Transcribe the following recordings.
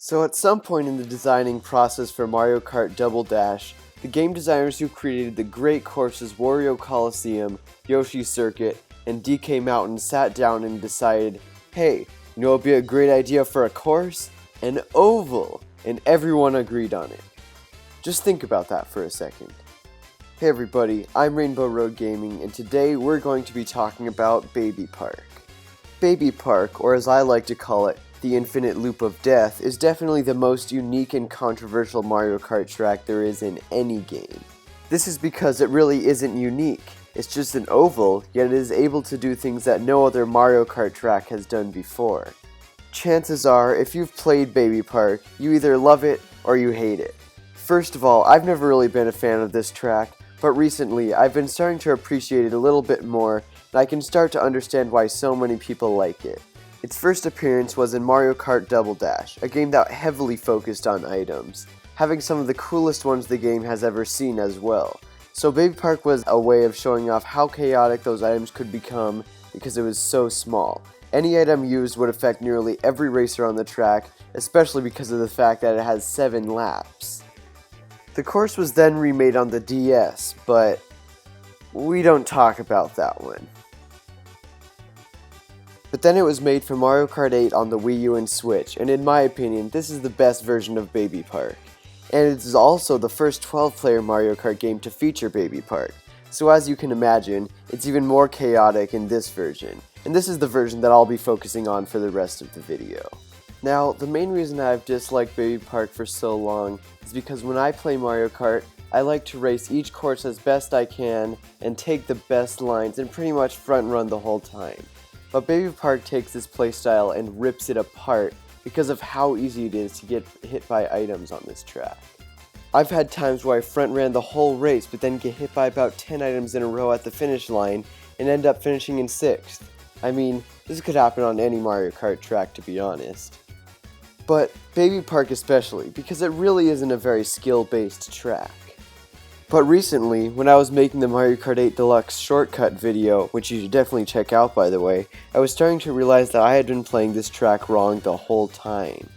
So at some point in the designing process for Mario Kart Double Dash, the game designers who created the great courses Wario Coliseum, Yoshi Circuit, and DK Mountain sat down and decided, hey, you know what would be a great idea for a course? An oval! And everyone agreed on it. Just think about that for a second. Hey everybody, I'm Rainbow Road Gaming, and today we're going to be talking about Baby Park. Baby Park, or as I like to call it, the Infinite Loop of Death, is definitely the most unique and controversial Mario Kart track there is in any game. This is because it really isn't unique. It's just an oval, yet it is able to do things that no other Mario Kart track has done before. Chances are, if you've played Baby Park, you either love it or you hate it. First of all, I've never really been a fan of this track, but recently I've been starting to appreciate it a little bit more, and I can start to understand why so many people like it. Its first appearance was in Mario Kart Double Dash, a game that heavily focused on items, having some of the coolest ones the game has ever seen as well. So Baby Park was a way of showing off how chaotic those items could become because it was so small. Any item used would affect nearly every racer on the track, especially because of the fact that it has 7 laps. The course was then remade on the DS, but we don't talk about that one. But then it was made for Mario Kart 8 on the Wii U and Switch, and in my opinion, this is the best version of Baby Park. And it is also the first 12-player Mario Kart game to feature Baby Park. So as you can imagine, it's even more chaotic in this version. And this is the version that I'll be focusing on for the rest of the video. Now, the main reason I've disliked Baby Park for so long is because when I play Mario Kart, I like to race each course as best I can and take the best lines and pretty much front run the whole time. But Baby Park takes this playstyle and rips it apart because of how easy it is to get hit by items on this track. I've had times where I front ran the whole race but then get hit by about 10 items in a row at the finish line and end up finishing in 6th. I mean, this could happen on any Mario Kart track, to be honest. But Baby Park especially, because it really isn't a very skill-based track. But recently, when I was making the Mario Kart 8 Deluxe shortcut video, which you should definitely check out by the way, I was starting to realize that I had been playing this track wrong the whole time.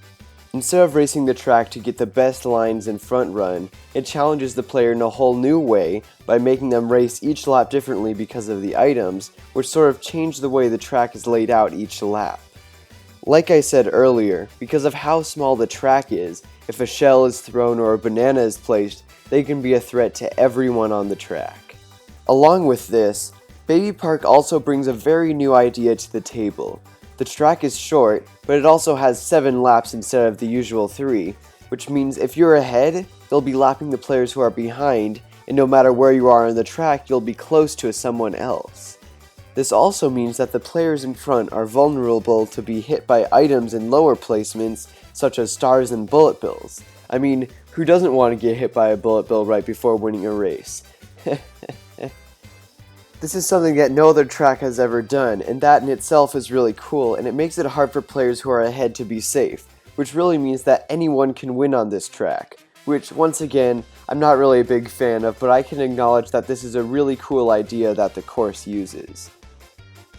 Instead of racing the track to get the best lines in front run, it challenges the player in a whole new way by making them race each lap differently because of the items, which sort of change the way the track is laid out each lap. Like I said earlier, because of how small the track is, if a shell is thrown or a banana is placed, they can be a threat to everyone on the track. Along with this, Baby Park also brings a very new idea to the table. The track is short, but it also has 7 laps instead of the usual 3, which means if you're ahead, they'll be lapping the players who are behind, and no matter where you are on the track, you'll be close to someone else. This also means that the players in front are vulnerable to be hit by items in lower placements, such as stars and bullet bills. I mean, who doesn't want to get hit by a bullet bill right before winning a race? This is something that no other track has ever done, and that in itself is really cool, and it makes it hard for players who are ahead to be safe, which really means that anyone can win on this track, which, once again, I'm not really a big fan of, but I can acknowledge that this is a really cool idea that the course uses.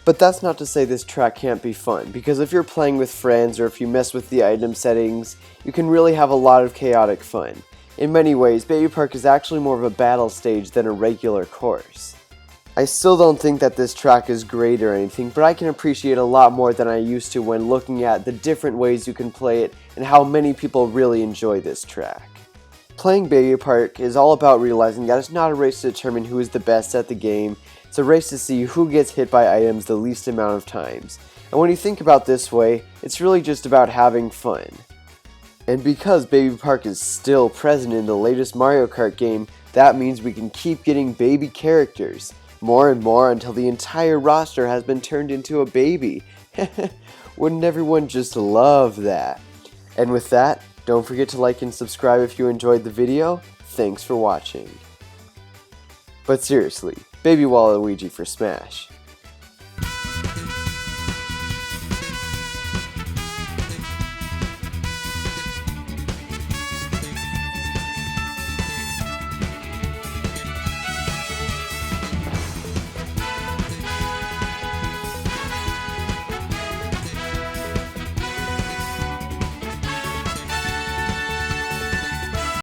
But that's not to say this track can't be fun, because if you're playing with friends or if you mess with the item settings, you can really have a lot of chaotic fun. In many ways, Baby Park is actually more of a battle stage than a regular course. I still don't think that this track is great or anything, but I can appreciate a lot more than I used to when looking at the different ways you can play it and how many people really enjoy this track. Playing Baby Park is all about realizing that it's not a race to determine who is the best at the game. It's a race to see who gets hit by items the least amount of times. And when you think about this way, it's really just about having fun. And because Baby Park is still present in the latest Mario Kart game, that means we can keep getting baby characters. More and more until the entire roster has been turned into a baby. Wouldn't everyone just love that? And with that, don't forget to like and subscribe if you enjoyed the video. Thanks for watching. But seriously, Baby Waluigi for Smash.